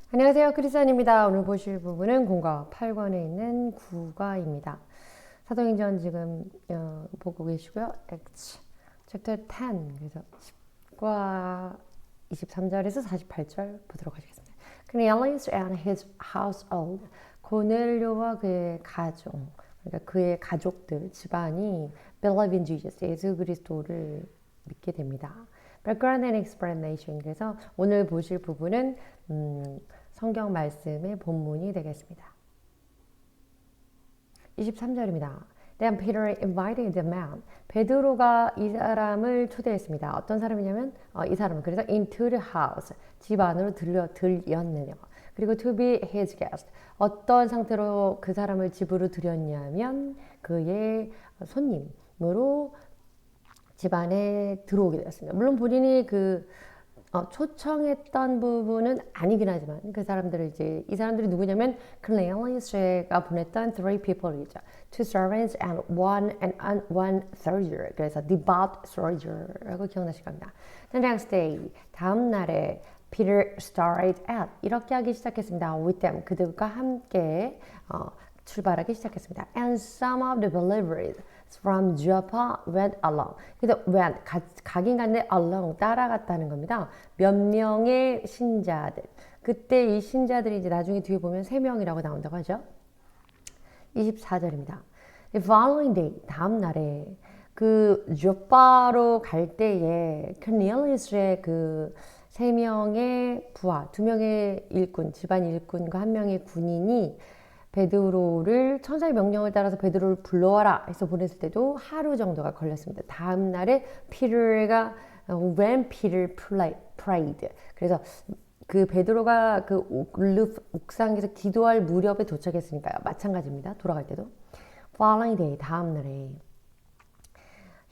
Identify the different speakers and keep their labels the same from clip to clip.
Speaker 1: 안녕하세요. 크리스찬입니다. 오늘 보실 부분은 공과 8권에 있는 구가입니다. 사도행전 지금 보고 계시고요. Acts chapter 10 그래서 10과 23절에서 48절 보도록 하겠습니다. Cornelius and his household 고넬료와 그의 가족 그러니까 그의 가족들 집안이 believe in Jesus 예수 그리스도를 믿게 됩니다. Background and explanation 그래서 오늘 보실 부분은 성경 말씀의 본문이 되겠습니다. 23절입니다. Then Peter invited the man. 베드로가 이 사람을 초대했습니다. 어떤 사람이냐면 이 사람은 그래서 into the house 집 안으로 들였느냐. 그리고 to be his guest. 어떤 상태로 그 사람을 집으로 들였냐면 그의 손님으로 집 안에 들어오게 되었습니다. 물론 본인이 초청했던 부분은 아니긴 하지만 그 사람들을 이 사람들이 누구냐면 Cornelius가 보냈던 three people이죠. Two servants and one soldier. 그래서 devout soldier라고 기억나실 겁니다. The next day 다음 날에 Peter started out 이렇게 하기 시작했습니다. With them 그들과 함께 출발하기 시작했습니다. And some of the believers from Joppa went along. 그래서 가긴 갔는데 along 따라갔다는 겁니다. 몇 명의 신자들. 그때 이 신자들이 이제 나중에 뒤에 보면 3명이라고 나온다고 하죠. 24절입니다. The following day 다음 날에 그 조파로 갈 때에 Cornelius의 그 3명의 부하, 2명의 일꾼, 집안 일꾼과 1명의 군인이 베드로를 천사의 명령을 따라서 베드로를 불러와라 해서 보냈을 때도 하루 정도가 걸렸습니다. 다음 날에 피터가 when Peter prayed 그래서 그 베드로가 그 옥상에서 기도할 무렵에 도착했으니까요. 마찬가지입니다. 돌아갈 때도 following day 다음 날에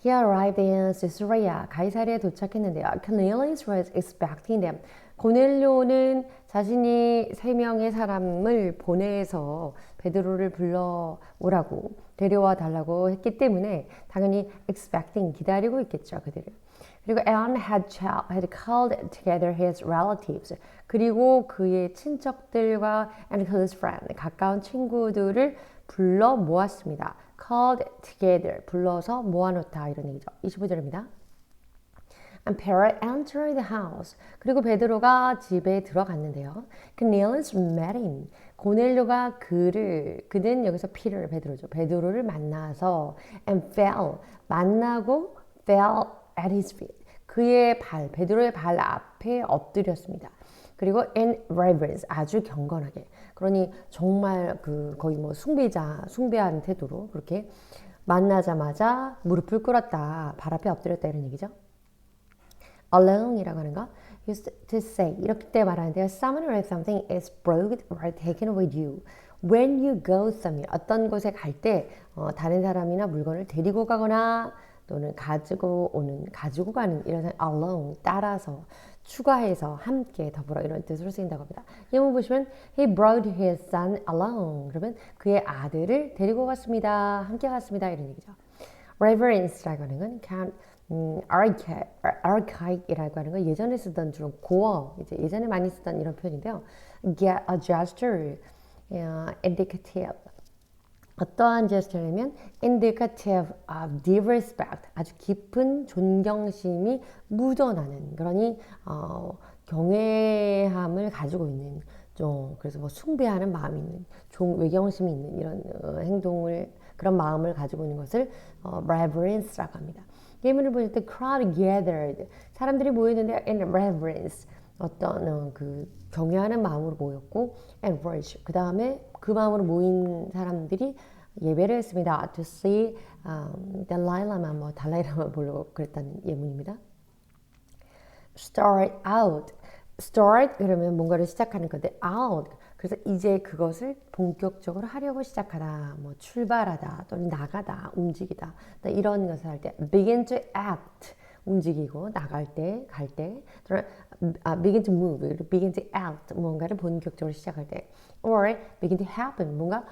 Speaker 1: He arrived in Caesarea. 가이사랴에 도착했는데요. Cornelius was expecting them. 고넬료는 자신이 3명의 사람을 보내서 베드로를 불러오라고 데려와 달라고 했기 때문에 당연히 expecting 기다리고 있겠죠. 그들을. 그리고 Anne had called together his relatives. 그리고 그의 친척들과 and close friends, 가까운 친구들을 불러 모았습니다. called together, 불러서 모아놓다 이런 얘기죠. 25절입니다. And Peter entered the house. 그리고 베드로가 집에 들어갔는데요. Cornelius met him. 고넬료가 그는 여기서 Peter, 베드로죠. 베드로를 만나서 and 만나고 fell at his feet. 베드로의 발 앞에 엎드렸습니다. 그리고 in reverence, 아주 경건하게. 그러니 정말 거의 숭배한 태도로 그렇게 만나자마자 무릎을 꿇었다. 발 앞에 엎드렸다 이런 얘기죠. alone이라고 하는 거 used to say 이렇게 때 말하는데요. Someone or something is brought or taken with you. When you go somewhere 어떤 곳에 갈 때 다른 사람이나 물건을 데리고 가거나 또는 가지고 가는 이런 alone 따라서 추가해서 함께 더불어 이런 뜻으로 쓰인다고 합니다. 예문 보시면 he brought his son along 그러면 그의 아들을 데리고 갔습니다. 함께 갔습니다. 이런 얘기죠. reverence라고 하는 건 archaic이라고 하는 건 예전에 쓰던 주로 고어 이제 예전에 많이 쓰던 이런 표현인데요. get a gesture indicative 어떠한 제스처냐면 indicative of deep respect 아주 깊은 존경심이 묻어나는 그러니 경외함을 가지고 있는 좀 그래서 숭배하는 마음이 있는 외경심이 있는 이런 행동을 그런 마음을 가지고 있는 것을 reverence라고 합니다. 예문을 보실 때 crowd gathered 사람들이 모였는데 in reverence 어떤 경외하는 마음으로 모였고 and worship 그 다음에 그 마음으로 모인 사람들이 예배를 했습니다. To see 달라이라마 보려고 그랬다는 예문입니다. Start out start 그러면 뭔가를 시작하는 건데 out 그래서 이제 그것을 본격적으로 하려고 시작하다 출발하다 또는 나가다 움직이다 이런 것을 할 때 begin to act 움직이고 나갈 때 갈 때 또는 begin to move begin to act 뭔가를 본격적으로 시작할 때 or begin to happen 뭔가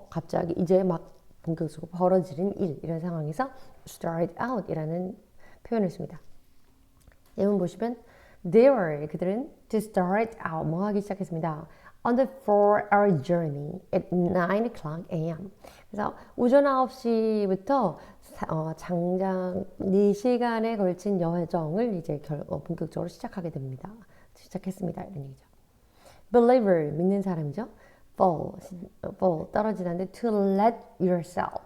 Speaker 1: 갑자기 이제 막 본격적으로 벌어지는 일 이런 상황에서 start out 이라는 표현을 씁니다. 예문 보시면 그들은 to start out 뭐 하기 시작했습니다. On the 4-hour journey at 9 o'clock a.m. 그래서 오전 9시부터 장장 4시간에 걸친 여정을 이제 본격적으로 시작했습니다. 이런 얘기죠. Believer, 믿는 사람이죠. fall, 떨어지는데 to let yourself.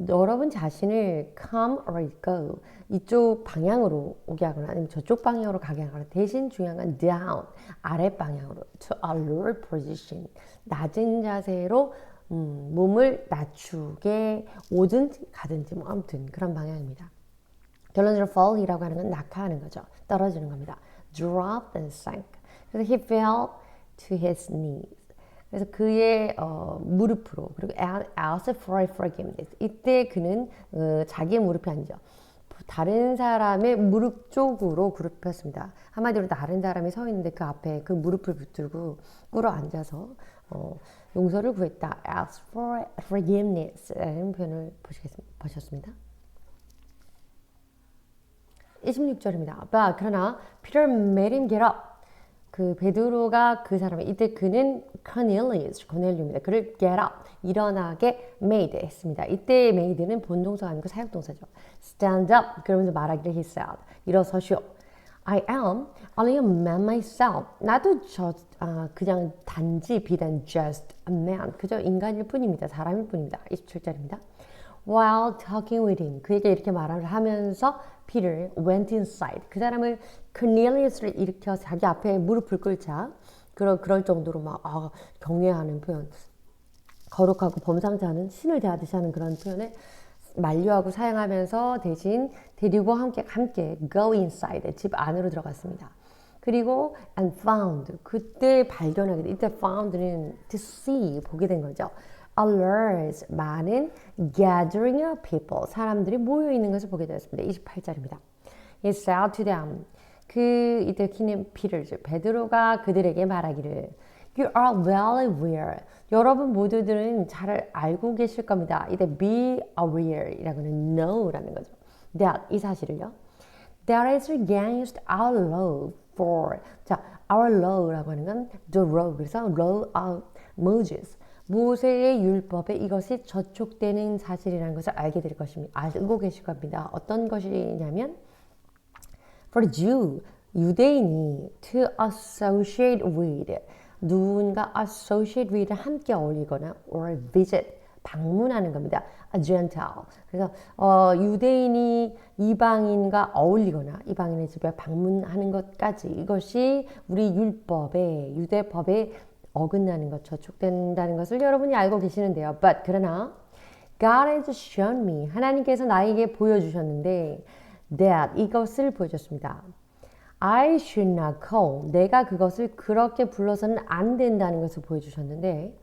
Speaker 1: 여러분 자신을 come or go 이쪽 방향으로 오게 하거나 아니면 저쪽 방향으로 가게 하거나 대신 중요한 건 down 아래 방향으로 to a lower position 낮은 자세로 몸을 낮추게 오든지 가든지 뭐 아무튼 그런 방향입니다. 결론적으로 fall이라고 하는 건 낙하하는 거죠. 떨어지는 겁니다. dropped and sank. 그래서 he fell to his knees. 그래서 그의 무릎으로 그리고 asked for forgiveness. 이때 그는 자기의 무릎이 아니죠. 다른 사람의 무릎 쪽으로 굽혔습니다. 한마디로 다른 사람이 서 있는데 그 앞에 그 무릎을 붙들고 꿇어 앉아서 용서를 구했다. asked for forgiveness라는 표현을 보셨습니다. 26절입니다. 그러나 Peter made him get up. 그 베드로가 그 사람을 이때 그는 코넬리우입니다. 그를 get up 일어나게 made 했습니다. 이때 made는 본동사가 아니고 사역동사죠. stand up 그러면서 말하기를 he said 일어서시오. I am only a man myself. 나도 그냥 단지 비단 just a man 그저 인간일 뿐입니다. 사람일 뿐입니다. 27절입니다. While talking with him 그에게 이렇게 말을 하면서 Peter went inside 그 사람을 Cornelius를 일으켜 자기 앞에 무릎을 꿇자 그럴 정도로 막 경외하는 표현 거룩하고 범상치 않은 신을 대하듯이 하는 그런 표현을 만류하고 사용하면서 대신 데리고 함께 go inside 집 안으로 들어갔습니다. 그리고 and found 그때 발견하게 돼 이때 found는 to see 보게 된 거죠. A large 많은 gathering of people 사람들이 모여 있는 것을 보게 되었습니다. 28절입니다. He said to them 이때 키는 Peter 베드로가 그들에게 말하기를 You are well aware 여러분 모두들은 잘 알고 계실 겁니다. 이때 be aware이라고는 know라는 거죠. That 이 사실을요. That is against our law for our law라고 하는 건 the law 그래서 law of Moses 모세의 율법에 이것이 저촉되는 사실이라는 것을 알고 계실 겁니다. 어떤 것이냐면 for Jew, 유대인이 to associate with, 누군가 associate with 함께 어울리거나 or visit, 방문하는 겁니다. A Gentile. 그래서 유대인이 이방인과 어울리거나 이방인의 집에 방문하는 것까지 이것이 우리 율법에 유대법에 어긋나는 것, 저촉된다는 것을 여러분이 알고 계시는데요. But 그러나 God has shown me 하나님께서 나에게 보여주셨는데 that 이것을 보여줬습니다. I should not call 내가 그것을 그렇게 불러서는 안 된다는 것을 보여주셨는데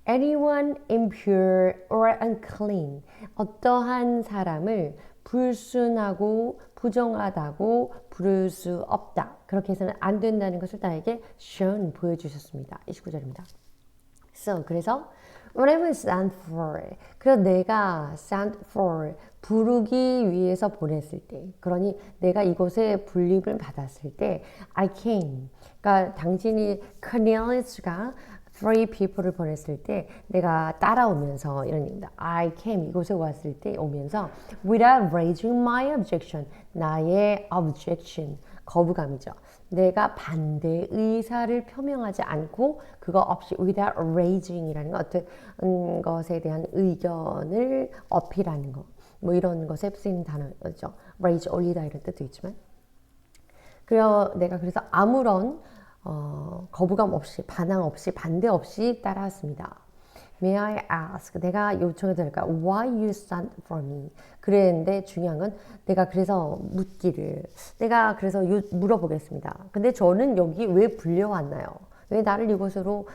Speaker 1: anyone impure or unclean 어떠한 사람을 불순하고 부정하다고 부를 수 없다. 그렇게 해서는 안 된다는 것을 나에게 shown 보여주셨습니다. 29절입니다. So 그래서 when I was sent for 그래서 내가 sent for 부르기 위해서 보냈을 때 그러니 내가 이곳에 불림을 받았을 때 I came 그러니까 당신이 Cornelius가 three people을 보냈을 때 내가 따라오면서 이런 얘기입니다. I came 이곳에 왔을 때 오면서 without raising my objection 나의 objection 거부감이죠. 내가 반대 의사를 표명하지 않고 그거 없이 without raising이라는 거 어떤 것에 대한 의견을 어필하는 거 뭐 이런 것에 쓰이는 단어죠. raise 올리다 이런 뜻도 있지만 내가 그래서 아무런 거부감 없이 반항 없이 반대 없이 따라왔습니다. May I ask? 내가 요청해도 될까? Why you sent for me? 그랬는데 중요한 건 내가 그래서 내가 그래서 물어보겠습니다. 근데 저는 여기 왜 불려왔나요? 왜 나를 이곳으로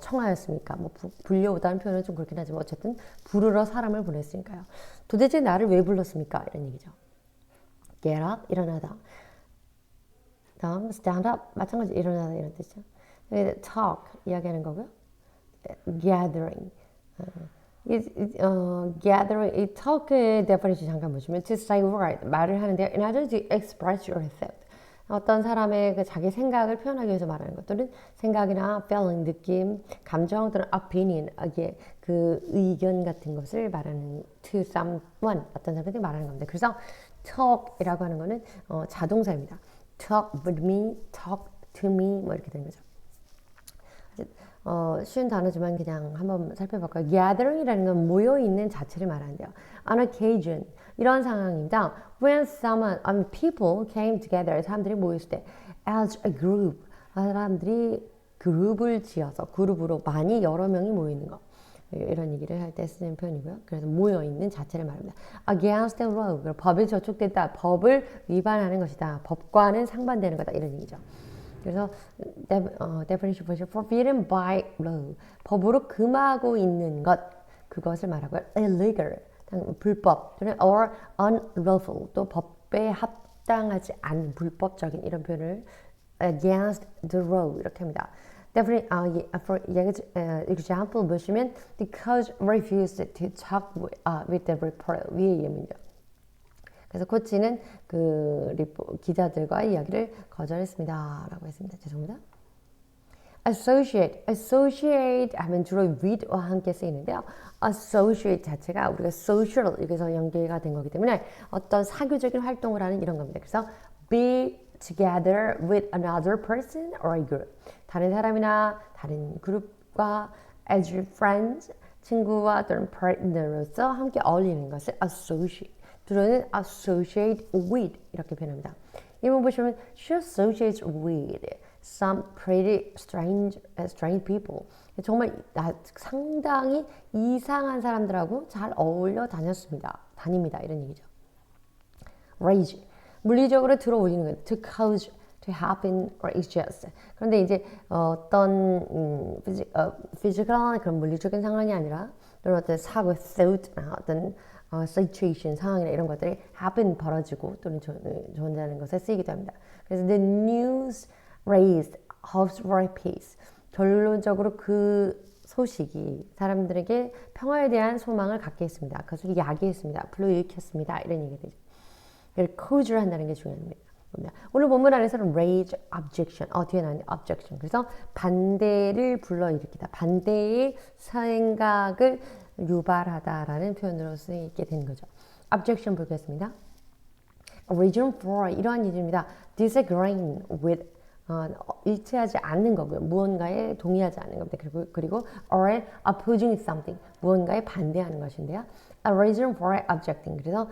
Speaker 1: 청하였습니까? 뭐 불려오다는 표현은 좀 그렇긴 하지만 어쨌든 부르러 사람을 보냈으니까요. 도대체 나를 왜 불렀습니까? 이런 얘기죠. Get up, 일어나다. 다음 stand up, 마찬가지 일어나다 이런 뜻이죠. talk, 이야기하는 거고요. gathering, gathering, 이 talk의 definition 잠깐 보시면 to say word, 말을 하는데요. In order to express your thought, 어떤 사람의 그 자기 생각을 표현하기 위해서 말하는 것 또는 생각이나 feeling, 느낌, 감정 또는 opinion, 이게 그 의견 같은 것을 말하는 to someone, 어떤 사람한테 말하는 겁니다. 그래서 talk이라고 하는 거는 자동사입니다. talk with me, talk to me 뭐 이렇게 되는 거죠. 쉬운 단어지만 그냥 한번 살펴볼까요? gathering이라는 건 모여있는 자체를 말하는데요. on occasion 이런 상황입니다. when someone, people came together 사람들이 모였을 때 as a group 사람들이 그룹을 지어서 그룹으로 많이 여러 명이 모이는 거 이런 얘기를 할 때 쓰는 표현이고요. 그래서 모여있는 자체를 말합니다. against the law 법에 저촉됐다. 법을 위반하는 것이다. 법과는 상반되는 거다. 이런 얘기죠. 그래서 definition 보시면 forbidden by law 법으로 금하고 있는 것 그것을 말하고요. illegal 불법 또는 or unlawful 또 법에 합당하지 않은 불법적인 이런 표현을 against the law 이렇게 합니다. for example 보시면 because refused to talk with the reporter 위의 예문이죠. 그래서 코치는 그 기자들과의 이야기를 거절했습니다. 라고 했습니다. 죄송합니다. associate 하면 주로 with와 함께 쓰이는데요. associate 자체가 우리가 social 여기서 연계가 된 거기 때문에 어떤 사교적인 활동을 하는 이런 겁니다. 그래서 be together with another person or a group. 다른 사람이나 다른 그룹과 as friends, 친구와 또는 partner로서 함께 어울리는 것을 associate. 주로는 associate with 이렇게 표현합니다. 이번 보시면 she associates with some pretty strange people. 정말 상당히 이상한 사람들하고 잘 어울려 다닙니다. 이런 얘기죠. raise 물리적으로 들어 올리는 거예요. to cause, to happen or exist. 그런데 이제 어떤 피지컬한 그런 물리적인 상황이 아니라 또는 어떤 사고, thought나 어떤 situation, 상황이나 이런 것들이 happen, 벌어지고 또는 존재하는 것에 쓰이기도 합니다. 그래서 the news raised hopes for peace. 결론적으로 그 소식이 사람들에게 평화에 대한 소망을 갖게 했습니다. 그것을 야기했습니다. 불러일으켰습니다. 이런 얘기가 되죠. 이걸 cozure를 한다는 게 중요합니다. 오늘 본문 안에서는 raise objection, 뒤에 나오는 objection. 그래서 반대를 불러일으키다. 반대의 생각을 유발하다라는 표현으로 쓰이게 된 거죠. objection 보겠습니다. reason for 이러한 이유입니다. disagreeing with 일치하지 않는 거고요. 무언가에 동의하지 않는 겁니다. 그리고 or opposing something 무언가에 반대하는 것인데요. a reason for objecting 그래서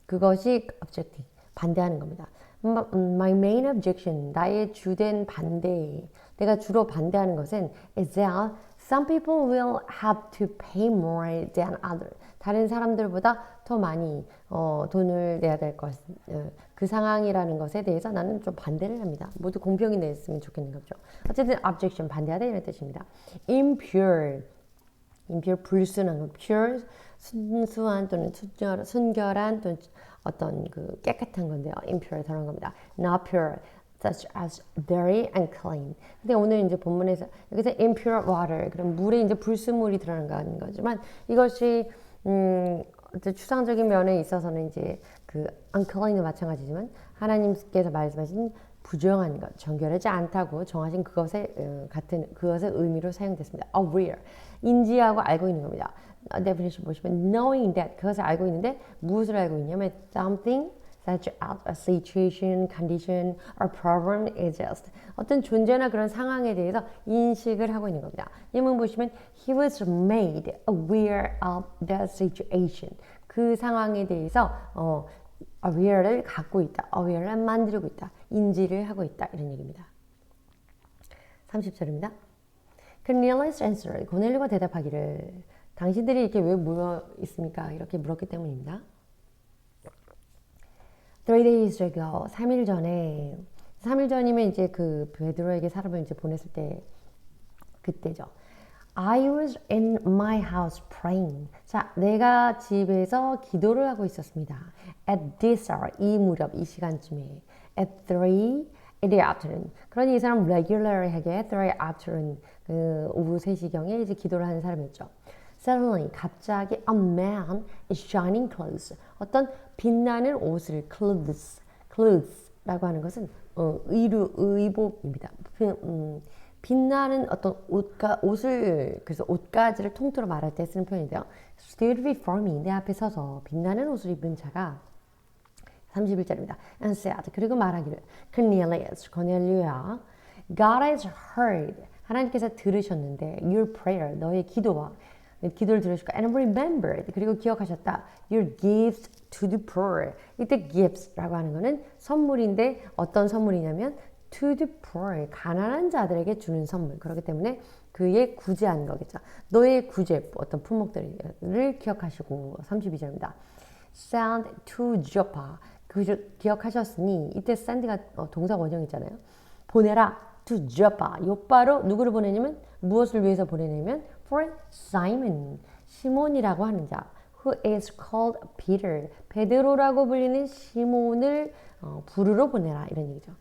Speaker 1: 그것이 objecting 반대하는 겁니다. My main objection 나의 주된 반대 내가 주로 반대하는 것은 is that some people will have to pay more than others. 다른 사람들보다 더 많이 돈을 내야 될 것, 그 상황이라는 것에 대해서 나는 좀 반대를 합니다. 모두 공평히 냈으면 좋겠는 거죠. 어쨌든 objection 반대하다 이런 뜻입니다. impure 불순한 것, pure 순수한 또는 순결한 또는 어떤 그 깨끗한 건데요. impure 더러운 겁니다. not pure such as dirty and clean. 근데 오늘 이제 본문에서 여기서 impure water 그럼 물에 이제 불순물이 들어가는 거지만 이것이 추상적인 면에 있어서는 이제 그 unclean과 마찬가지지만 하나님께서 말씀하신 부정한 것, 정결하지 않다고 정하신 그것의 같은 그것의 의미로 사용됐습니다. aware 인지하고 알고 있는 겁니다. definition 보시면 knowing that 그것을 알고 있는데 무엇을 알고 있냐면 something such as a situation, condition, or problem exists. 어떤 존재나 그런 상황에 대해서 인식을 하고 있는 겁니다. 예문 보시면 he was made aware of the situation. 그 상황에 대해서 aware를 갖고 있다. aware를 만들고 있다. 인지를 하고 있다. 이런 얘기입니다. 30절입니다. Cornelius answered. 고넬료가 대답하기를 당신들이 이렇게 왜 모여 있습니까? 이렇게 물었기 때문입니다. 3 days ago, 3일 전에 3일 전이면 이제 그 베드로에게 사람을 이제 보냈을 때 그때죠. I was in my house praying. 자, 내가 집에서 기도를 하고 있었습니다. At this hour, 이 무렵, 이 시간쯤에. At 3 in the afternoon. 그러니 이 사람 regular하게 3 afternoon, 그 오후 3시경에 이제 기도를 하는 사람이었죠. Suddenly, 갑자기 a man in shining clothes. 어떤 빛나는 옷을 clothes 라고 하는 것은 의복입니다. 빛나는 어떤 옷을 그래서 옷가지를 통틀어 말할 때 쓰는 표현인데요. Stood before me 내 앞에 서서 빛나는 옷을 입은 자가 31절입니다. And said 그리고 말하기를 Cornelius 고넬료야 God has heard 하나님께서 들으셨는데 your prayer 너의 기도와 기도를 들으시고 and remembered 그리고 기억하셨다 your gifts to the poor 이때 gifts라고 하는 거는 선물인데 어떤 선물이냐면 to the poor 가난한 자들에게 주는 선물 그렇기 때문에 그의 구제한 거겠죠. 너의 구제 어떤 품목들을 기억하시고 32절입니다. Send to Joppa 기억하셨으니 이때 send가 동사 원형이잖아요. 보내라 to Joppa 요바로 누구를 보내냐면 무엇을 위해서 보내냐면 for Simon 시몬이라고 하는 자 who is called Peter 베드로라고 불리는 시몬을 부르러 보내라 이런 얘기죠.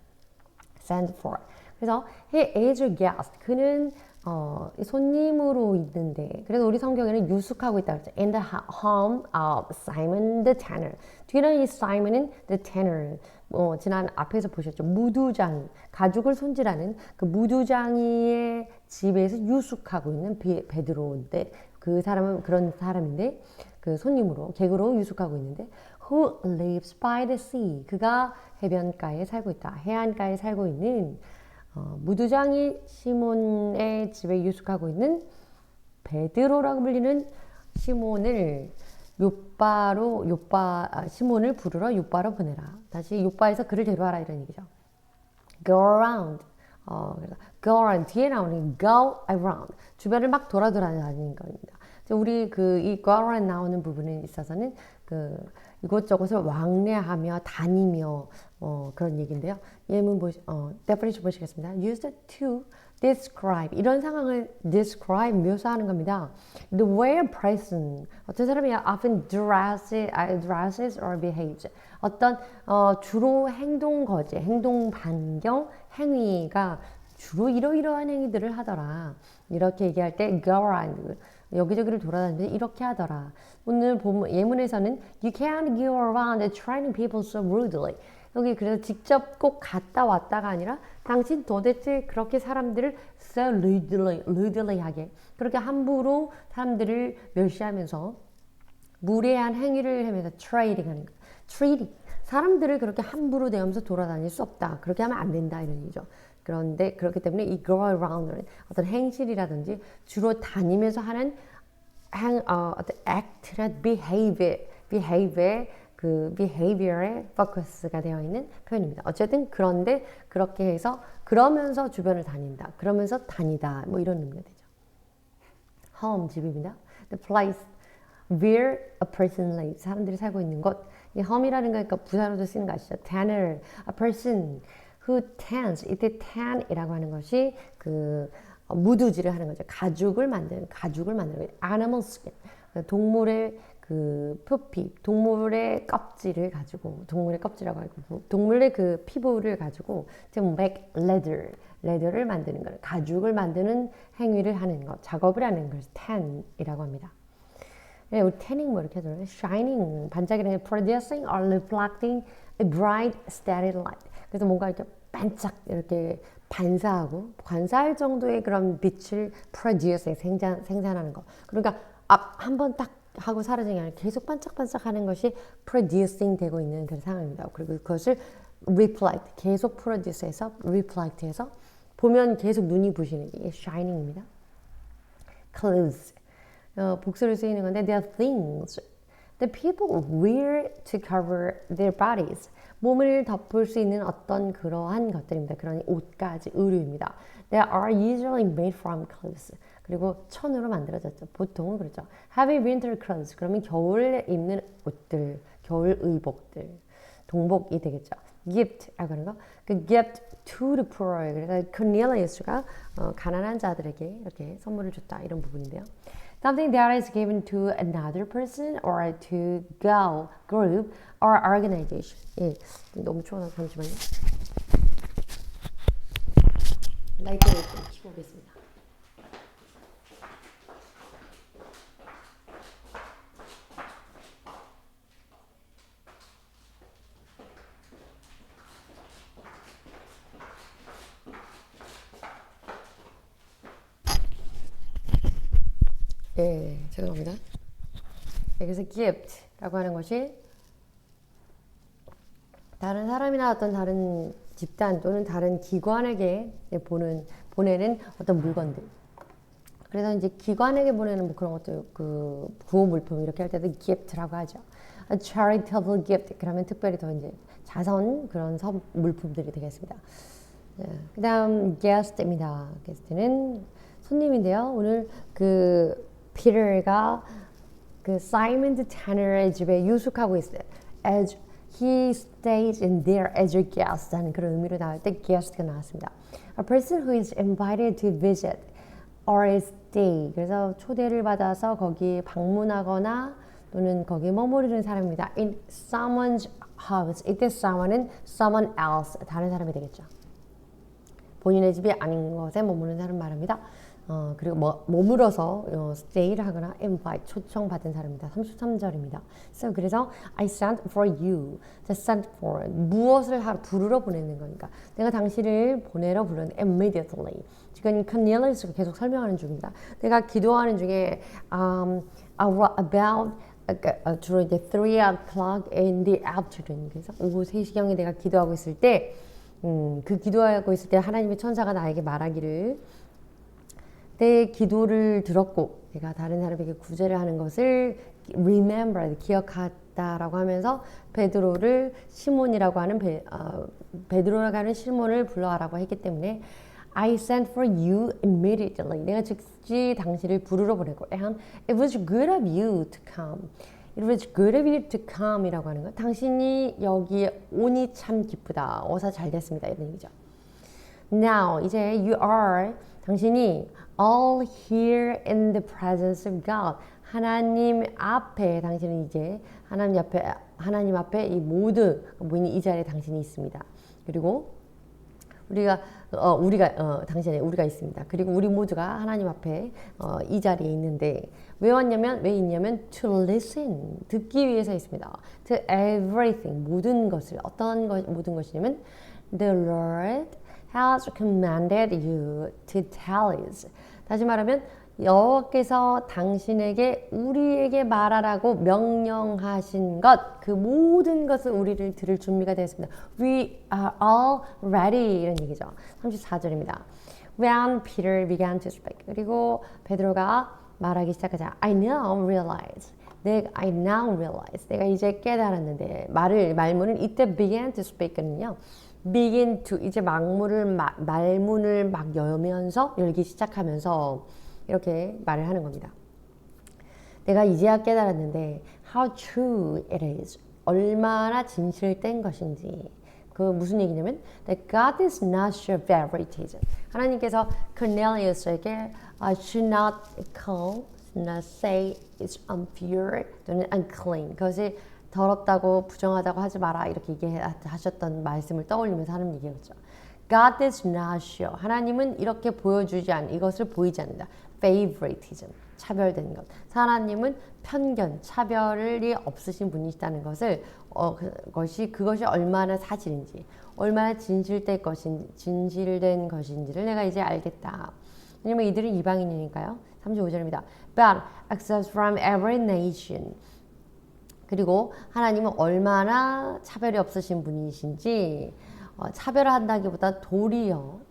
Speaker 1: Send for 그래서 he is a guest 그는 손님으로 있는데 그래서 우리 성경에는 유숙하고 있다고 했죠. In the home of Simon the tanner. 뒤에는 이 Simon은 the tanner. 지난 앞에서 보셨죠. 무두장, 가죽을 손질하는 그 무두장이의 집에서 유숙하고 있는 베드로인데 그 사람은 그런 사람인데 그 손님으로 객으로 유숙하고 있는데 who lives by the sea. 그가 해변가에 살고 있다. 해안가에 살고 있는 무두장이 시몬의 집에 유숙하고 있는 베드로라고 불리는 시몬을 시몬을 부르러 요바로 보내라. 다시 요바에서 그를 데려와라 이런 얘기죠. Go around. 그래서 go around 뒤에 나오는 go around 주변을 막 돌아다니는 겁니다. 우리 이 go around 나오는 부분에 있어서는 이곳저곳을 왕래하며 다니며 그런 얘기인데요. 예문 definition 보시겠습니다. Used to describe 이런 상황을 describe 묘사하는 겁니다. The way a person 어떤 사람이 often dresses or behaves 어떤 주로 행동 거제, 행동 반경, 행위가 주로 이러이러한 행위들을 하더라. 이렇게 얘기할 때 go around 여기저기를 돌아다니면서 이렇게 하더라. 오늘 예문에서는 You can't go around treating people so rudely. 여기 그래서 직접 꼭 갔다 왔다가 아니라 당신 도대체 그렇게 사람들을 so rudelly하게 그렇게 함부로 사람들을 멸시하면서 무례한 행위를 하면서 treating 하는 거. treating 사람들을 그렇게 함부로 대하면서 돌아다닐 수 없다. 그렇게 하면 안 된다 이런 얘기죠. 그런데 그렇기 때문에 이 go around는 어떤 행실이라든지 주로 다니면서 하는 어떤 act나 behavior의 포커스가 되어 있는 표현입니다. 어쨌든 그런데 그렇게 해서 그러면서 주변을 다닌다. 그러면서 다니다. 뭐 이런 의미가 되죠. home 집입니다. The place where a person lives. 사람들이 살고 있는 곳. 이 home이라는 거니까 부사로도 쓰는 거 아시죠? tanner, a person who tans. 이때 tan이라고 하는 것이 무두질을 하는 거죠. 가죽을 만드는 거예요. animal skin. 동물의 표피, 동물의 껍질을 가지고, 동물의 껍질이라고 하고, 동물의 피부를 가지고, 지금 make leather를 만드는 거, 가죽을 만드는 행위를 하는 것, 작업을 하는 것을 tan이라고 합니다. 네, 우리 tanning 뭐 이렇게 하잖아요. shining, 반짝이는 producing or reflecting a bright, steady light. 그래서 뭔가 이렇게 반짝 이렇게 반사할 정도의 그런 빛을 produce, 생산하는 거. 그러니까 한번 딱 하고 사라지는 게 아니라 계속 반짝반짝하는 것이 producing 되고 있는 그런 상황입니다. 그리고 그것을 reflect, 계속 produce해서 reflect해서 보면 계속 눈이 부시는 게 shining입니다. clothes, 복수를 쓰이는 건데 they are things the people wear to cover their bodies. 몸을 덮을 수 있는 어떤 그러한 것들입니다. 그러니 옷가지, 의류입니다. They are usually made from clothes. 그리고 천으로 만들어졌죠. 보통은 그렇죠. Heavy winter clothes. 그러면 겨울에 입는 옷들, 겨울 의복들, 동복이 되겠죠. Gift라고 하는 거. 그 gift to the poor. 그래서 Cornelius가 가난한 자들에게 이렇게 선물을 줬다 이런 부분인데요. Something that is given to another person or to go, group or organization. 예, 너무 추워서 잠시만요. 라이트를 좀 켜보겠습니다. 예, 죄송합니다. 그래서 gift라고 하는 것이 다른 사람이나 어떤 다른 집단 또는 다른 기관에게 보내는 어떤 물건들. 그래서 이제 기관에게 보내는 뭐 그런 것도 그 구호 물품 이렇게 할 때도 gift라고 하죠. A charitable gift 그러면 특별히 더 이제 자선 그런 물품들이 되겠습니다. 그다음 guest입니다. guest는 손님인데요. 오늘 그 피터가 그 사이먼 타너의 집에 유숙하고 있어요. As he stays in there as your guest 하는 그런 의미로 나올 때 guest가 나왔습니다. A person who is invited to visit or stay. 그래서 초대를 받아서 거기 방문하거나 또는 거기 머무르는 사람입니다. In someone's house. 이때 someone은 someone else. 다른 사람이 되겠죠. 본인의 집이 아닌 것에 머무르는 사람 말합니다. 그리고 머물어서 stay를 하거나 invite 초청받은 사람입니다. 33절입니다. So, 그래서 I sent for you. The sent for 무엇을 부르러 보내는 거니까 내가 당신을 보내러 부르는 immediately. 지금 Cornelius가 계속 설명하는 중입니다. 내가 기도하는 중에 about 주로 이제 3 o'clock in the afternoon. 그래서 오후 3시경에 내가 기도하고 있을 때 그 기도하고 있을 때 하나님의 천사가 나에게 말하기를 내 기도를 들었고 내가 다른 사람에게 구제를 하는 것을 remember, 기억했다라고 하면서 베드로를 시몬이라고 하는 베드로라고 하는 시몬을 불러와라고 했기 때문에 I sent for you immediately. 내가 즉시 당신을 부르러 보내고 and it was good of you to come. It was good of you to come 이라고 하는 거. 당신이 여기에 오니 참 기쁘다. 어서 잘 됐습니다. 이런 얘기죠. Now, 이제 you are, 당신이 all here in the presence of God. 하나님 앞에, 당신은 이제 하나님 앞에 이 모든 모인 이 자리에 당신이 있습니다. 그리고 우리가 있습니다. 그리고 우리 모두가 하나님 앞에 이 자리에 있는데 왜 있냐면 to listen, 듣기 위해서 있습니다. To everything, 모든 것을 모든 것이냐면 the Lord has commanded you to tell us. 다시 말하면 여호와께서 당신에게 우리에게 말하라고 명령하신 것, 그 모든 것을 우리를 들을 준비가 되었습니다. We are all ready 이런 얘기죠. 34절입니다. When Peter began to speak. 그리고 베드로가 말하기 시작하자. I now realize. 내가 이제 깨달았는데 말문은 이때 began to speak는요. begin to 이제 말문을 막 열기 시작하면서 이렇게 말을 하는 겁니다. 내가 이제야 깨달았는데 how true it is. 얼마나 진실된 것인지. 그 무슨 얘기냐면 that God is not your favoritism. 하나님께서 Cornelius에게 should not call, should not say it's impure 또는 unclean. 그것이 더럽다고 부정하다고 하지 마라 이렇게 얘기하셨던 말씀을 떠올리면서 하는 얘기였죠. God is not sure. 하나님은 이렇게 이것을 보이지 않는다. favoritism, 차별된 것. 하나님은 편견, 차별이 없으신 분이시다는 것을 그것이 얼마나 사실인지, 얼마나 진실된 것인지를 내가 이제 알겠다. 왜냐면 이들은 이방인이니까요. 35절입니다. But accept from every nation. 그리고 하나님은 얼마나 차별이 없으신 분이신지 차별한다기보다 도리어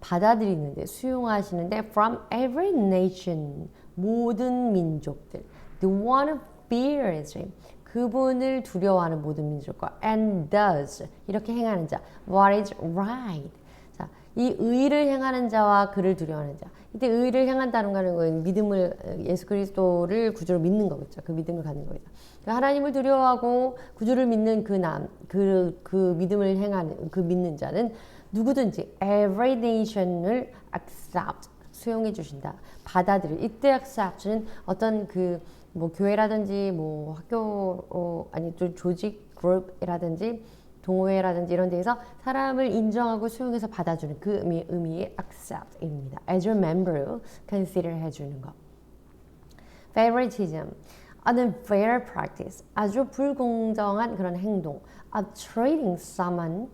Speaker 1: 받아들이는데 수용하시는데 from every nation 모든 민족들 the one who fears him 그분을 두려워하는 모든 민족과 and does 이렇게 행하는 자 what is right 자, 이 의를 행하는 자와 그를 두려워하는 자 이때 의를 행한다는 건 예수 그리스도를 구주로 믿는 거겠죠. 그 믿음을 갖는 거겠죠. 하나님을 두려워하고 구주를 믿는 그 믿음을 행하는 그 믿는 자는 누구든지 every nation을 accept 수용해 주신다. 받아들여. 이때 accept는 어떤 교회라든지 학교 조직 그룹이라든지 동호회라든지 이런 데에서 사람을 인정하고 수용해서 받아주는 그 의미의 accept입니다. As a member, consider 해주는 것. Favoritism, an unfair practice, 아주 불공정한 그런 행동. Of treating some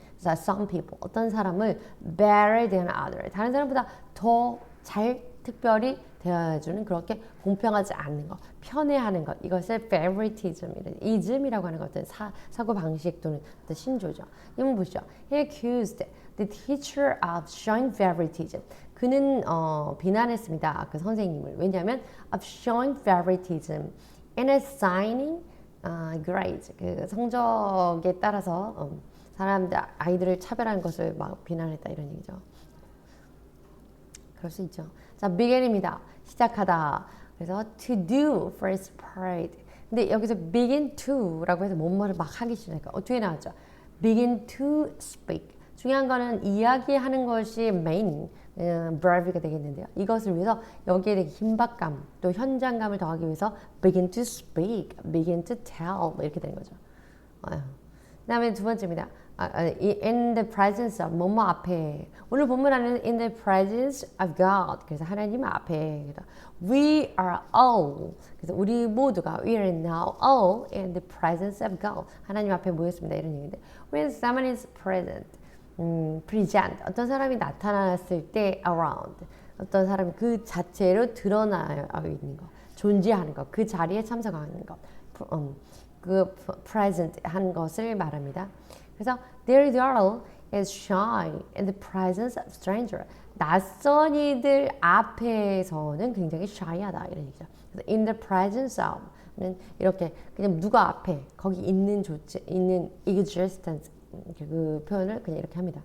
Speaker 1: people, 어떤 사람을 better than others, 다른 사람보다 더 잘 특별히 대해주는 그렇게 공평하지 않는 것, 편애하는 것, 이것을 favoritism, ism이라고 하는 것은 사고 방식 또는 어떤 신조죠. 이번 보시죠. He accused the teacher of showing favoritism. 그는 비난했습니다. 그 선생님을. 왜냐하면 of showing favoritism and assigning grades. 그 성적에 따라서 사람들 아이들을 차별하는 것을 막 비난했다 이런 얘기죠. 그럴 수 있죠. 자, begin입니다. 시작하다. 그래서 to do first part. 근데 여기서 begin to라고 해서 뭔 말을 막 하기 싫으니까 어떻게 나왔죠? begin to speak. 중요한 거는 이야기하는 것이 main verb가 되겠는데요. 이것을 위해서 여기에 되게 긴박감 또 현장감을 더하기 위해서 begin to speak, begin to tell 이렇게 되는 거죠. 그 다음에 두 번째입니다. in the presence of 뭐뭐 앞에. 오늘 본문 안에는 in the presence of God. 그래서 하나님 앞에. 그래서 we are all. 그래서 우리 모두가 we are now all in the presence of God. 하나님 앞에 모였습니다. 이런 얘기인데 when someone is present. present. 어떤 사람이 나타났을 때 around. 어떤 사람이 그 자체로 드러나 있는 것. 존재하는 것. 그 자리에 참석하는 것. 그 present 한 것을 말합니다. 그래서 their girl is shy in the presence of stranger. 낯선 이들 앞에서는 굉장히 shy하다 이런 얘기죠. 그래서 in the presence of는 이렇게 그냥 누가 앞에 거기 있는 존재 있는 existence 그 표현을 그냥 이렇게 합니다.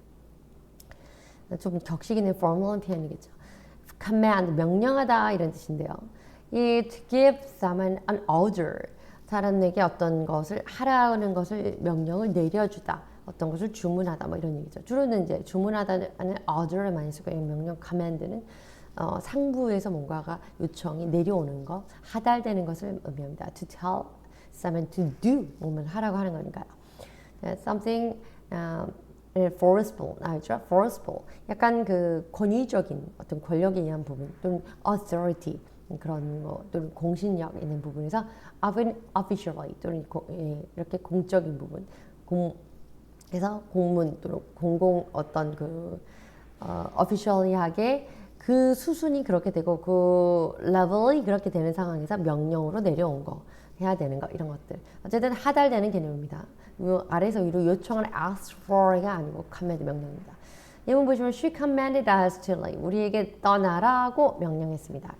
Speaker 1: 좀 격식 있는 formal 표현이겠죠. command 명령하다 이런 뜻인데요. 이 to give someone an order. 사람에게 어떤 것을 하라는 것을 명령을 내려주다, 어떤 것을 주문하다 뭐 이런 얘기죠. 주로는 이제 주문하다는 order를 많이 쓰고 명령 command는 상부에서 뭔가가 요청이 내려오는 것, 하달되는 것을 의미합니다. To tell someone to do 뭐를 하라고 하는 거니까요. Something forceful, 알죠? Forceful, 약간 그 권위적인 어떤 권력에 의한 부분 또는 authority. 그런 거 또는 공신력 있는 부분에서 officially 또는 이렇게 공적인 부분 그래서 공문 또는 공공 어떤 그 officially하게 그 수순이 그렇게 되고 그 level이 그렇게 되는 상황에서 명령으로 내려온 거 해야 되는 거 이런 것들 어쨌든 하달되는 개념입니다. 아래에서 위로 요청을 ask for가 아니고 command 명령입니다. 예문 보시면 she commanded us to leave. 우리에게 떠나라고 명령했습니다.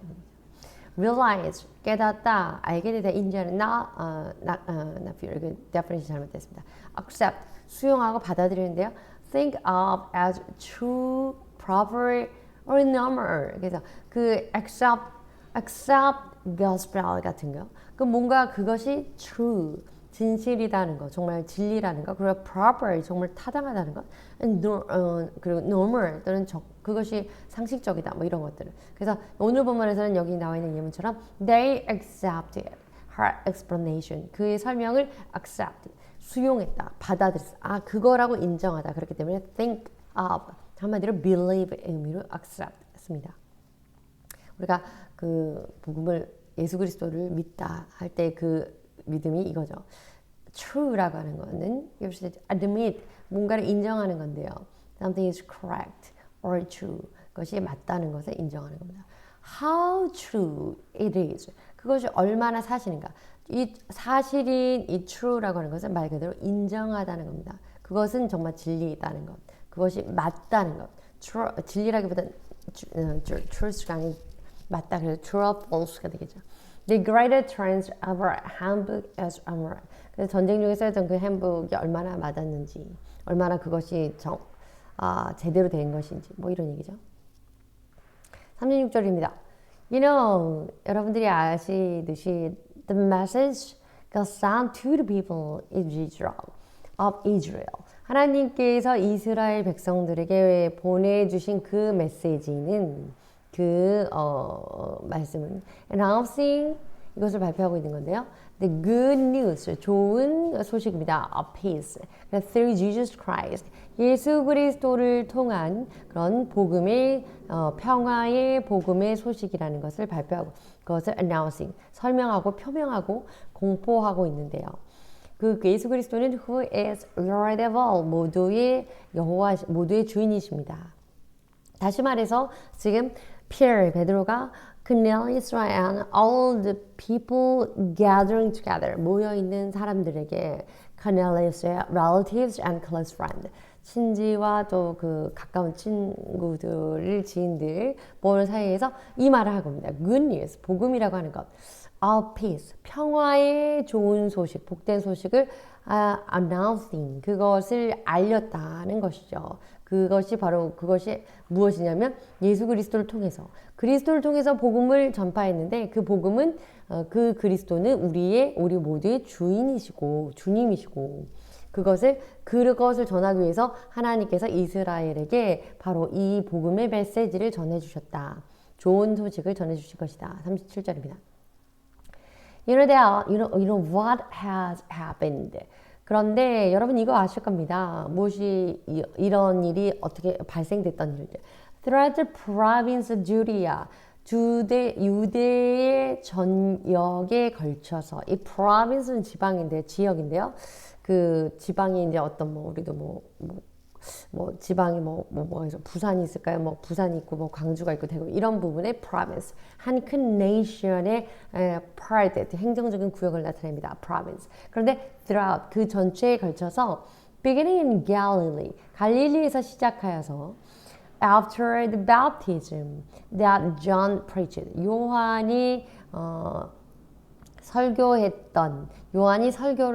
Speaker 1: realize 깨닫다 알게 되다 인지하는 not fear 그 definition 잘못됐습니다. accept 수용하고 받아들이는데요. think of as true, proper or normal. 그래서 그 accept gospel 같은 거. 그 뭔가 그것이 true 진실이라는 거, 정말 진리라는 거, 그리고 proper 정말 타당하다는 것, 그리고 normal 또는 그것이 상식적이다, 뭐 이런 것들을. 그래서 오늘 본문에서는 여기 나와 있는 예문처럼 they accepted her explanation, 그의 설명을 accept, 수용했다, 받아들였다, 그거라고 인정하다. 그렇기 때문에 think of, 한마디로 believe 의미로 accept습니다. 우리가 그 복음을 예수 그리스도를 믿다 할 때 그 믿음이 이거죠. true라고 하는 거는 admit, 뭔가를 인정하는 건데요. Something is correct or true. 그것이 맞다는 것을 인정하는 겁니다. How true it is. 그것이 얼마나 사실인가. 이 사실인 이 true라고 하는 것은 말 그대로 인정하다는 겁니다. 그것은 정말 진리다는 것. 그것이 맞다는 것. 진리라기보다는 truth가 아닌 맞다. 그래서 true or false가 되겠죠. The greater trends of our handbook as our. 그래서 전쟁 중에 써있던 그 handbook이 얼마나 맞았는지, 얼마나 그것이 제대로 된 것인지, 뭐 이런 얘기죠. 36절입니다. You know, 여러분들이 아시듯이 the message goes out to the people of Israel. 하나님께서 이스라엘 백성들에게 보내주신 그 메시지는 그 말씀은 announcing 이것을 발표하고 있는 건데요. The good news, 좋은 소식입니다. Of peace, through Jesus Christ, 예수 그리스도를 통한 그런 복음의 평화의 복음의 소식이라는 것을 발표하고 그것을 announcing, 설명하고 표명하고 공포하고 있는데요. 그 예수 그리스도는 who is Lord of all, 모두의 여호와, 모두의 주인이십니다. 다시 말해서 지금 Peter, 베드로가 Cornelius and all the people gathering together, 모여있는 사람들에게 Cornelius의 relatives and close friend, 친지와 또 그 가까운 친구들, 지인들, 모을 사이에서 이 말을 하고 있습니다. Good news, 복음이라고 하는 것. Of peace, 평화의 좋은 소식, 복된 소식을 announcing, 그것을 알렸다는 것이죠. 그것이 무엇이냐면 예수 그리스도를 통해서 그리스도를 통해서 복음을 전파했는데 그 복음은 그 그리스도는 우리 모두의 주인이시고 주님이시고 그것을 전하기 위해서 하나님께서 이스라엘에게 바로 이 복음의 메시지를 전해주셨다. 좋은 소식을 전해주신 것이다. 37절입니다. You know what has happened. 그런데 여러분 이거 아실 겁니다. 무엇이 이런 일이 어떻게 발생됐던 일들. Throughout the province of Judea. 유대의 전역에 걸쳐서 이 province는 지역인데요. 그 지방이 이제 어떤 우리도 지방이 해서 부산이 있을까요? 부산이 있고 광주가 있고 대구 이런 부분의 province 한 큰 nation의 part 행정적인 구역을 나타냅니다. province. 그런데 throughout 그 전체에 걸쳐서 beginning in Galilee 갈릴리에서 시작하여서 after the baptism that John preached 요한이 설교를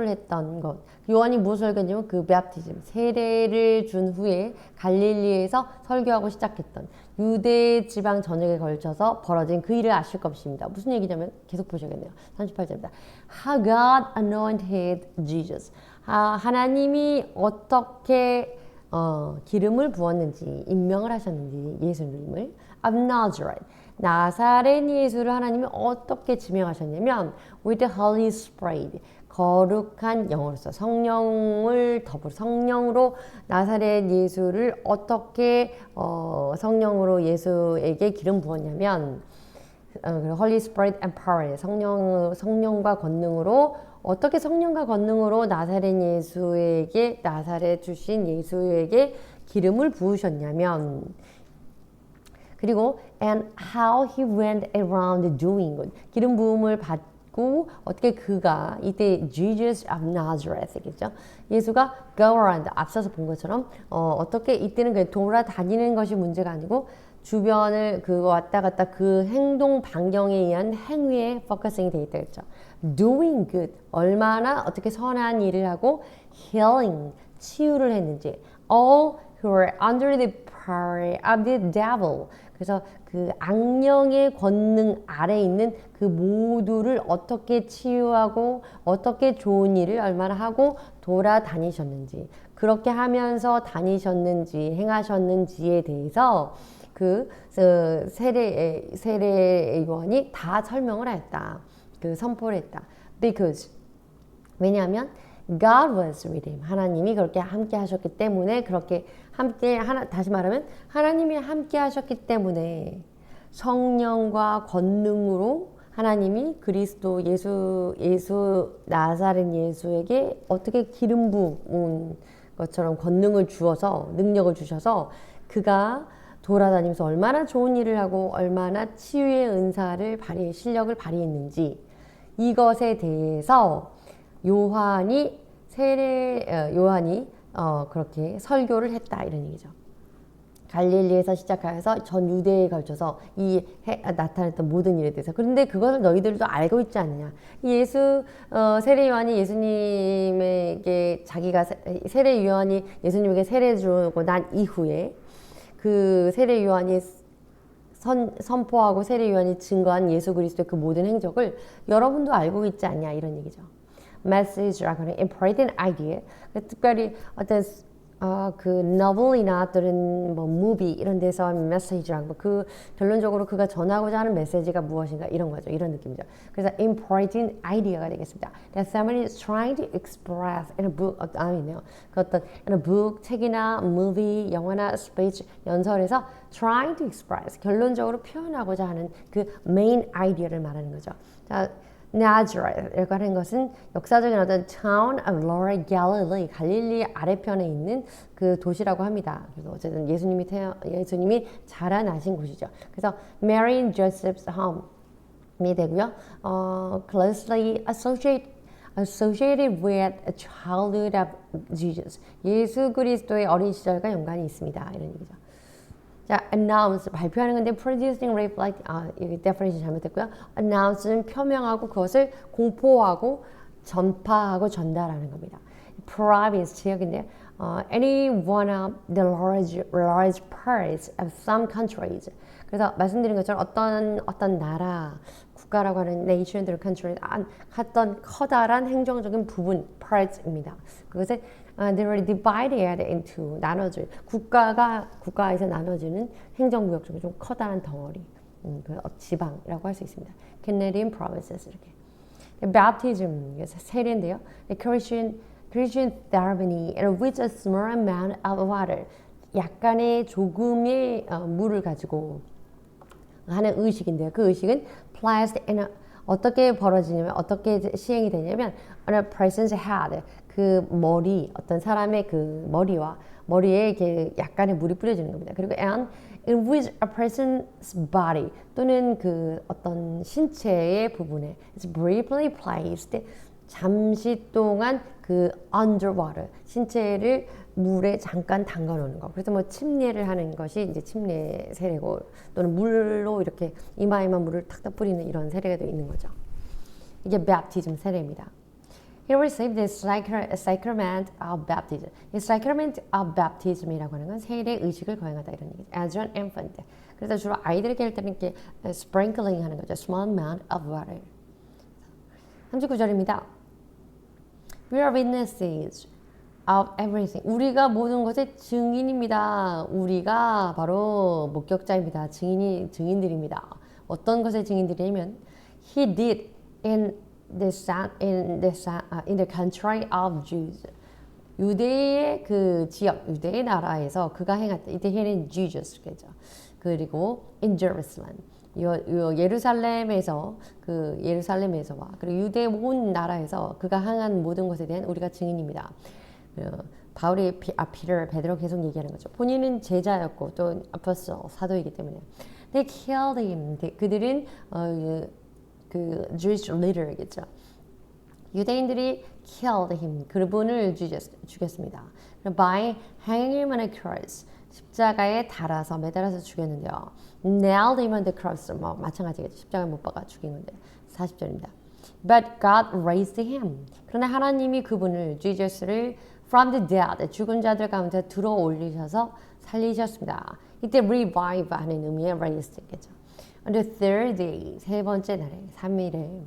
Speaker 1: 했던 것. 요한이 무엇을 설교했냐면 그 베프티즘, 세례를 준 후에 갈릴리에서 설교하고 시작했던 유대 지방 전역에 걸쳐서 벌어진 그 일을 아실 것입니다. 무슨 얘기냐면 계속 보셔야겠네요. 38절입니다. How God anointed Jesus. 하나님이 어떻게 기름을 부었는지, 임명을 하셨는지 예수님을 of Nazareth. 나사렛 예수를 하나님이 어떻게 지명하셨냐면 with the Holy Spirit 거룩한 영으로서 성령으로 나사렛 예수를 어떻게 성령으로 예수에게 기름 부었냐면 Holy Spirit and power 성령과 권능으로 어떻게 성령과 권능으로 나사렛 주신 예수에게 기름을 부으셨냐면 그리고 and how he went around doing good. 기름 부음을 받고 어떻게 그가 이때 Jesus of Nazareth겠죠. 예수가 go around 앞서서 본 것처럼 어떻게 이때는 그냥 돌아다니는 것이 문제가 아니고 주변을 왔다 갔다 그 행동 반경에 의한 행위에 포커싱이 되어 있다 그랬죠. Doing good 얼마나 어떻게 선한 일을 하고 healing 치유를 했는지 all who were under the power of the devil 그래서 그 악령의 권능 아래 있는 그 모두를 어떻게 치유하고 어떻게 좋은 일을 얼마나 하고 돌아다니셨는지 그렇게 하면서 다니셨는지 행하셨는지에 대해서 그 세례 요한이 다 설명을 했다. 그 선포를 했다. Because 왜냐하면 God was with him. 하나님이 그렇게 함께 하셨기 때문에 다시 말하면 하나님이 함께 하셨기 때문에 성령과 권능으로 하나님이 그리스도 나사렛 예수에게 어떻게 기름 부은 것처럼 권능을 주어서 능력을 주셔서 그가 돌아다니면서 얼마나 좋은 일을 하고 얼마나 치유의 실력을 발휘했는지 이것에 대해서 요한이 그렇게 설교를 했다 이런 얘기죠. 갈릴리에서 시작하여서 전 유대에 걸쳐서 나타났던 모든 일에 대해서 그런데 그것을 너희들도 알고 있지 않느냐. 세례 요한이 예수님에게 세례 요한이 예수님에게 세례 주고 난 이후에 그 세례 요한이 선포하고 세례 요한이 증거한 예수 그리스도의 그 모든 행적을 여러분도 알고 있지 않냐 이런 얘기죠. message라고 하는 important idea. 특별히 어떤 그 novel이나 또는 movie 이런 데서 하는 message라고 그 결론적으로 그가 전하고자 하는 메시지가 무엇인가 이런 거죠. 이런 느낌이죠. 그래서 important idea가 되겠습니다. That someone is trying to express in a book, 그 어떤 in a book, 책이나 movie, 영화나 speech, 연설에서 trying to express 결론적으로 표현하고자 하는 그 main idea를 말하는 거죠. 자, Nazareth라고 하는 것은 역사적인 어떤 town of Lower Galilee, 갈릴리 아래편에 있는 그 도시라고 합니다. 그래서 어쨌든 예수님이 자라나신 곳이죠. 그래서 Mary and Joseph's home이 되고요. Closely associated with a childhood of Jesus. 예수 그리스도의 어린 시절과 연관이 있습니다. 이런 얘기죠. 자, announce 발표하는 건데 producing, reflect 여기 definition 잘못됐고요. announce는 표명하고 그것을 공포하고 전파하고 전달하는 겁니다. province 지역인데요. Any one of the large parts of some countries. 그래서 말씀드린 것처럼 어떤 나라, 국가라고 하는 nation들, country 어떤 커다란 행정적인 부분 parts입니다. 그것을 they were divided into 나눠질 국가에서 나눠지는 행정구역 중에 좀 커다란 덩어리 그 지방이라고 할 수 있습니다. Canadian provinces 이렇게. Baptism 세례인데요. Christian ceremony in which a small amount of water 약간의 조금의 물을 가지고 하는 의식인데요. 그 의식은 placed in 어떻게 벌어지냐면 어떻게 시행이 되냐면 on a person's head 그 머리 어떤 사람의 그 머리에 이렇게 약간의 물이 뿌려지는 겁니다. 그리고 and in which a person's body 또는 그 어떤 신체의 부분에 is briefly placed 잠시 동안 그 underwater 신체를 물에 잠깐 담가 놓는 거. 그래서 뭐 침례를 하는 것이 이제 침례 세례고 또는 물로 이렇게 이마에만 물을 탁탁 뿌리는 이런 세례가 있는 거죠. 이게 baptism 세례입니다. He received the sacrament of baptism. 이 sacrament of baptism이라고 하는 건 세례 의식을 거행하다 이런 얘기죠. As an infant. 그래서 주로 아이들에게 할 때는 이렇게 sprinkling 하는 거죠. Small amount of water. 39절입니다. We are witnesses of everything. 우리가 모든 것의 증인입니다. 우리가 바로 목격자입니다. 증인들입니다. 어떤 것의 증인들이냐면 He did in the country of Jews. 유대의 그 지역, 유대의 나라에서 그가 행했다. 이때 he는 Jesus겠죠. 그리고 in Jerusalem. 예루살렘에서와 그리고 유대 온 나라에서 그가 행한 모든 것에 대한 우리가 증인입니다. 바울이 베드로 계속 얘기하는 거죠. 본인은 제자였고 또 아포스톨 사도이기 때문에 they killed him. 그들은 그 Jewish leader겠죠. 유대인들이 killed him. 그분을 죽였습니다. by hanging him on a cross. 십자가에 달아서 매달아서 죽였는데요. nailed him on the cross. 뭐 마찬가지겠죠. 십자가에 못 박아 죽인 건데 40절입니다. But God raised him. 그러나 하나님이 그분을 Jesus를 from the dead 죽은 자들 가운데 들어 올리셔서 살리셨습니다. 이때 revive 하는 의미의 raised겠죠. On the third day 세 번째 날에 3일에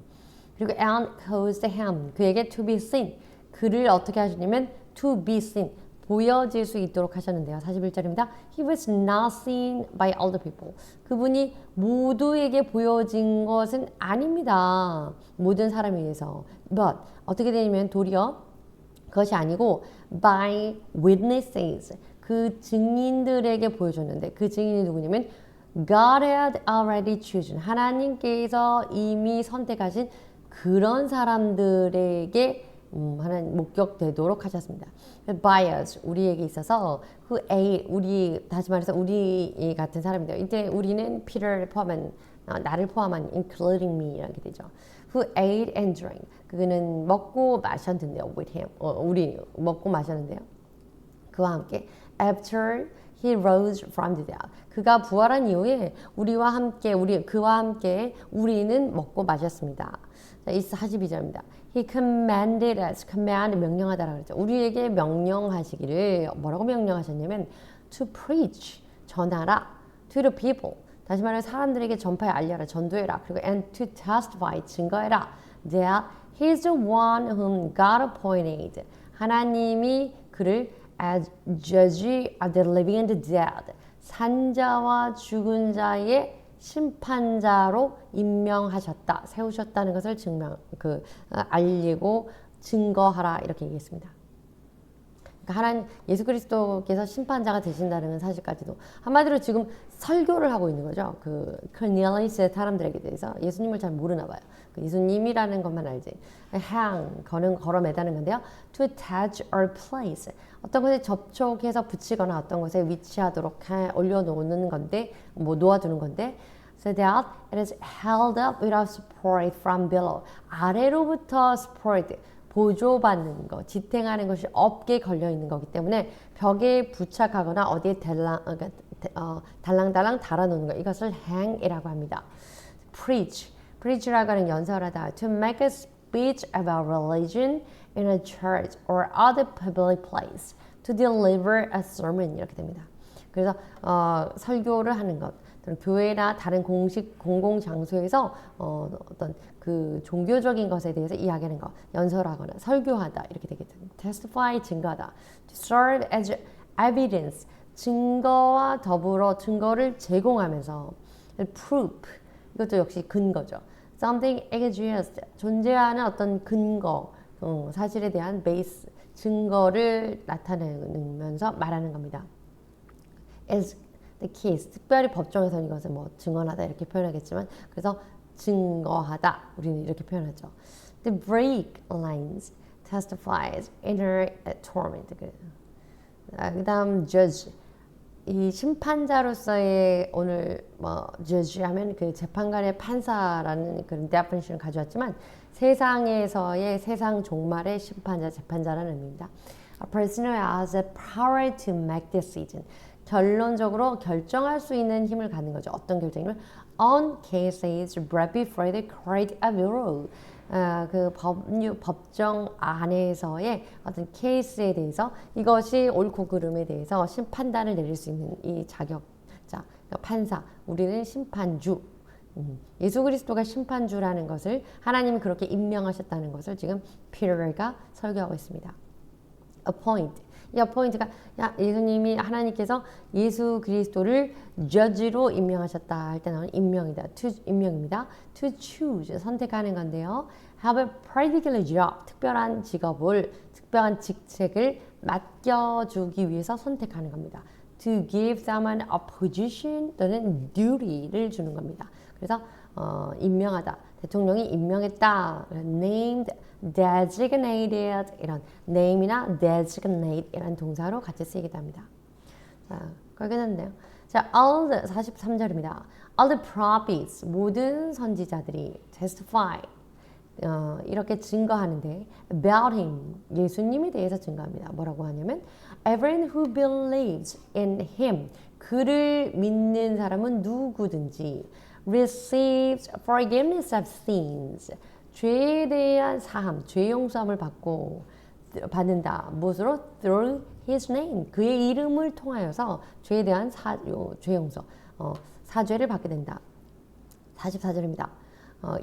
Speaker 1: 그리고 and caused him 그에게 to be seen 그를 어떻게 하셨냐면 to be seen 보여질 수 있도록 하셨는데요. 41절입니다. He was not seen by all the people. 그분이 모두에게 보여진 것은 아닙니다. 모든 사람에 의해서. But 어떻게 되냐면 도리어 그것이 아니고 by witnesses 그 증인들에게 보여줬는데 그 증인이 누구냐면 God had already chosen 하나님께서 이미 선택하신 그런 사람들에게 하나님 목격되도록 하셨습니다. bias 우리에게 있어서 who aid 우리 다시 말해서 우리 같은 사람인데요. 이때 우리는 Peter를 포함한 나를 포함한 including me 이렇게 되죠. who ate and drank 그는 먹고 마셨는데요. with him 우리 먹고 마셨는데요. 그와 함께 after he rose from the dead 그가 부활한 이후에 그와 함께 우리는 먹고 마셨습니다. 자, 42절입니다. He commanded us, command 명령하다라고 그랬죠. 우리에게 명령하시기를 뭐라고 명령하셨냐면 to preach, 전하라, to the people, 다시 말해 사람들에게 전파해 알려라, 전도해라, 그리고 and to testify, 증거해라, that he is the one whom God appointed, 하나님이 그를 as judge of the living and the dead, 산자와 죽은 자의 심판자로 임명하셨다, 세우셨다는 것을 알리고 증거하라 이렇게 얘기했습니다. 그러니까 하나님 예수 그리스도께서 심판자가 되신다는 사실까지도 한마디로 지금 설교를 하고 있는 거죠. 그 코넬리우스의 사람들에게 대해서 예수님을 잘 모르나 봐요. 그 예수님이라는 것만 알지. 걸어 매다는 건데요. To attach or place. 어떤 것에 접촉해서 붙이거나 어떤 것에 위치하도록 올려놓는 건데, 뭐 놓아두는 건데, so that it is held up without support from below. 아래로부터 support, 보조받는 거, 지탱하는 것이 없게 걸려 있는 거기 때문에 벽에 부착하거나 어디에 달랑달랑 달아놓는 거, 이것을 hang이라고 합니다. preach라고 하는 연설하다. To make a speech about religion in a church or other public place. To deliver a sermon 이렇게 됩니다. 그래서 설교를 하는 것, 교회나 다른 공공 장소에서 어떤 그 종교적인 것에 대해서 이야기하는 것, 연설하거나 설교하다 이렇게 되겠죠. testify 증거하다. to serve as evidence 증거와 더불어 증거를 제공하면서 proof 이것도 역시 근거죠. something exists 존재하는 어떤 근거 사실에 대한 베이스 증거를 나타내면서 말하는 겁니다. as the case 특별히 법정에서는 이것을 뭐 증언하다 이렇게 표현하겠지만 그래서 증거하다 우리는 이렇게 표현하죠. The break lines testifies inner torment. 그다음 judge 이 심판자로서의 오늘 뭐 judge 하면 그 재판관의 판사라는 그런 definition을 가져왔지만 세상에서의 세상 종말의 심판자 재판자라는 의미입니다. A person who has the power to make decision. 결론적으로 결정할 수 있는 힘을 갖는 거죠. 어떤 결정을 on cases brought before the court of law. 그 법정 안에서의 어떤 케이스에 대해서 이것이 옳고 그름에 대해서 판단을 내릴 수 있는 이 자격자, 판사, 우리는 심판주. 예수 그리스도가 심판주라는 것을 하나님이 그렇게 임명하셨다는 것을 지금 피터가 설교하고 있습니다. appoint. 이 appoint가 예수님이 하나님께서 예수 그리스도를 judge로 임명하셨다 할 때 나오는 임명이다. 임명입니다. to choose 선택하는 건데요. have a particular job 특별한 직업을 특별한 직책을 맡겨주기 위해서 선택하는 겁니다. to give someone a position 또는 duty를 주는 겁니다. 그래서 임명하다. 대통령이 임명했다. named, designated 이런 name이나 designate 이런 동사로 같이 쓰이기도 합니다. 자, 거기는데요. 자, all the 43절입니다. All the prophets 모든 선지자들이 testify 이렇게 증거하는데 about him 예수님에 대해서 증거합니다. 뭐라고 하냐면 everyone who believes in him 그를 믿는 사람은 누구든지 receives forgiveness of sins 죄에 대한 사함, 죄 용서함을 받는다. 무엇으로? Through his name. 그의 이름을 통하여서 죄에 대한 죄 용서, 사죄를 받게 된다. 44절입니다.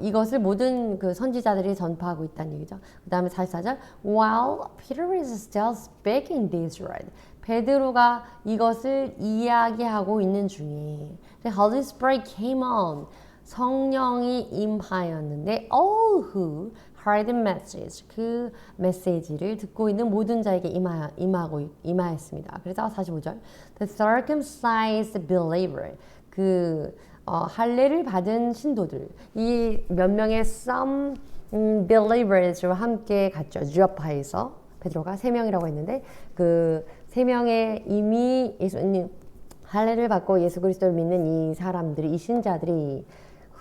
Speaker 1: 이것을 모든 그 선지자들이 전파하고 있다는 얘기죠. 그 다음에 44절 While Peter is still speaking this word 베드로가 이것을 이야기하고 있는 중에 The Holy Spirit came on 성령이 임하였는데 all who heard the message 그 메시지를 듣고 있는 모든 자에게 임하였습니다. 그래서 45절 The circumcised believer 그 할례를 받은 신도들 이 몇 명의 some believers와 함께 갔죠. 주어파에서 베드로가 3명이라고 했는데 그 3명의 이미 예수님 할례를 받고 예수 그리스도를 믿는 이 사람들이 이 신자들이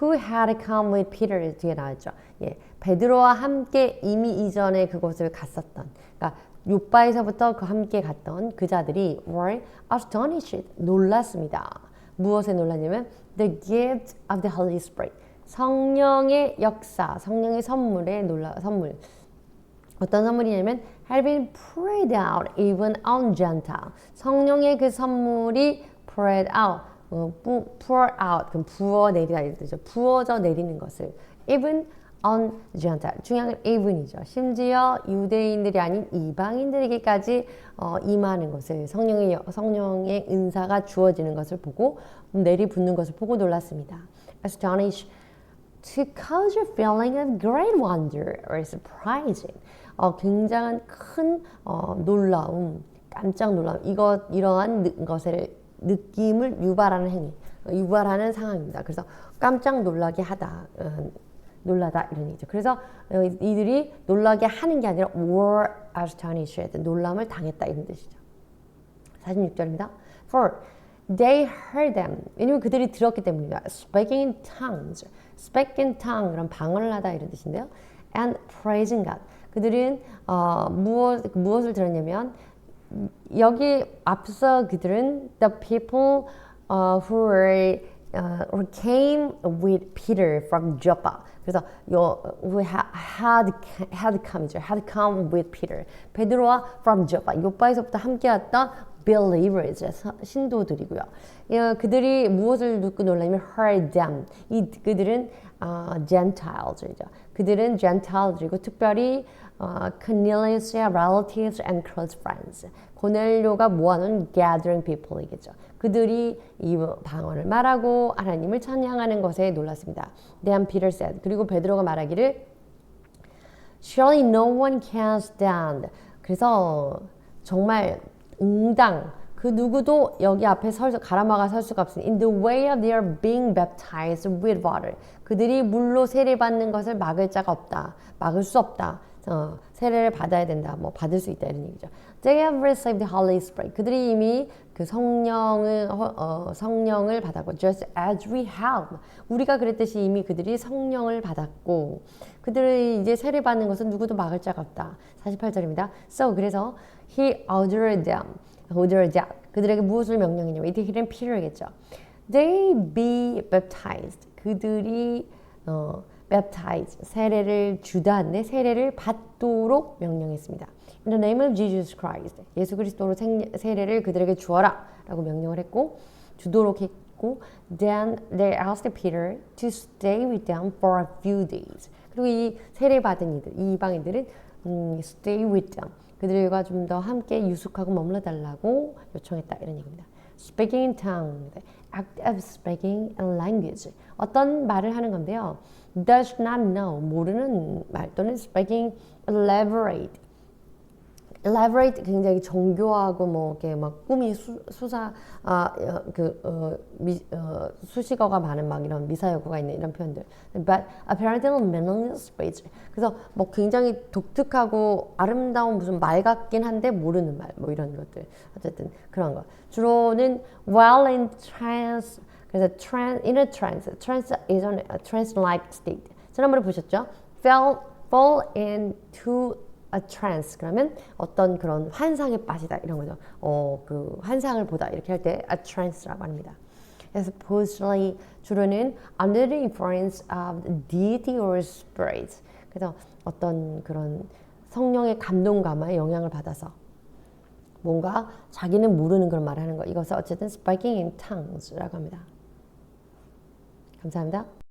Speaker 1: who had come with Peter 뒤에 나왔죠. 예, 베드로와 함께 이미 이전에 그곳을 갔었던 그러니까 요바에서부터 그 함께 갔던 그 자들이 were astonished 놀랐습니다. 무엇에 놀랐냐면 the gift of the Holy Spirit 성령의 역사, 성령의 선물에 선물 어떤 선물이냐면 had been poured out even on Gentile 성령의 그 선물이 poured out pour out 그럼 부어 내리다 이런 뜻이죠. 부어져 내리는 것을 even on Gentile 중요한 건 even이죠. 심지어 유대인들이 아닌 이방인들에게까지 임하는 것을 성령의 은사가 주어지는 것을 보고 내리붙는 것을 보고 놀랐습니다. Astonished to cause a feeling of great wonder or surprising 굉장한 큰 놀라움 깜짝 놀람, 이러한 것을 느낌을 유발하는 행위, 유발하는 상황입니다. 그래서 깜짝 놀라게 하다, 놀라다 이런 얘기죠. 그래서 이들이 놀라게 하는 게 아니라 were astonished, 놀람을 당했다 이런 뜻이죠. 46절입니다. For they heard them, 왜냐면 그들이 들었기 때문입니다. Speaking in tongues, speak in tongue, 그럼 방언을 하다 이런 뜻인데요. And praising God, 그들은 무엇을 들었냐면 여기 앞서 그들은 the people who came with Peter from Joppa. 그래서 who had come with Peter. 베드로와 from Joppa. 요바에서부터 함께했던 believers, 신도들이고요. 그들이 무엇을 듣고 놀라냐면 heard them. 그들은 Gentiles이죠. 그들은 Gentile들이고 특별히 Cornelius의 relatives and close friends. 고넬료가 모아놓은 gathering people이겠죠. 그들이 이 방언을 말하고 하나님을 찬양하는 것에 놀랐습니다. Then Peter said. 그리고 베드로가 말하기를 Surely no one can stand. 그래서 정말 응당 그 누구도 여기 앞에 가라마가 설 수가 없으니 in the way of their being baptized with water. 그들이 물로 세례받는 것을 막을 자가 없다. 막을 수 없다. 세례를 받아야 된다. 뭐 받을 수 있다 이런 얘기죠. They have received the Holy Spirit. 그들이 이미 그 성령을 받았고 just as we have. 우리가 그랬듯이 이미 그들이 성령을 받았고 그들이 이제 세례 받는 것은 누구도 막을 자가 없다. 48절입니다. So 그래서 he ordered them. 그들에게 무엇을 명령했냐면 이때 he는 Peter겠죠. They be baptized. 그들이 baptize 세례를 주다는데 세례를 받도록 명령했습니다. In the name of Jesus Christ. 예수 그리스도로 세례를 그들에게 주어라 라고 명령을 했고 주도록 했고 then they asked Peter to stay with them for a few days. 그리고 이 세례 받은 이들, 이 이방인들은 stay with them. 그들과 좀 더 함께 유숙하고 머물러 달라고 요청했다 이런 얘기입니다. Speaking in tongues, act of speaking in language. 어떤 말을 하는 건데요. Does not know, 모르는 말 또는 speaking elaborate. elaborate 굉장히 정교하고 뭐 이렇게 막 꿈이 수식어가 많은 막 이런 미사여구가 있는 이런 표현들. But apparently meaningless speech. 그래서 뭐 굉장히 독특하고 아름다운 무슨 말 같긴 한데 모르는 말 뭐 이런 것들. 어쨌든 그런 거. 주로는 while in trance. 그래서 in a trance. Trance is a trance-like state. 지난번에 보셨죠? fall into a trance 그러면 어떤 그런 환상에 빠지다 이런 거죠. 그 환상을 보다 이렇게 할 때 a trance라고 합니다. 그래서 supposedly 주로는 under the influence of the deity or spirit. 그래서 어떤 그런 성령의 감동감에 영향을 받아서 뭔가 자기는 모르는 그런 말을 하는 거. 이것을 어쨌든 speaking in tongues라고 합니다. 감사합니다.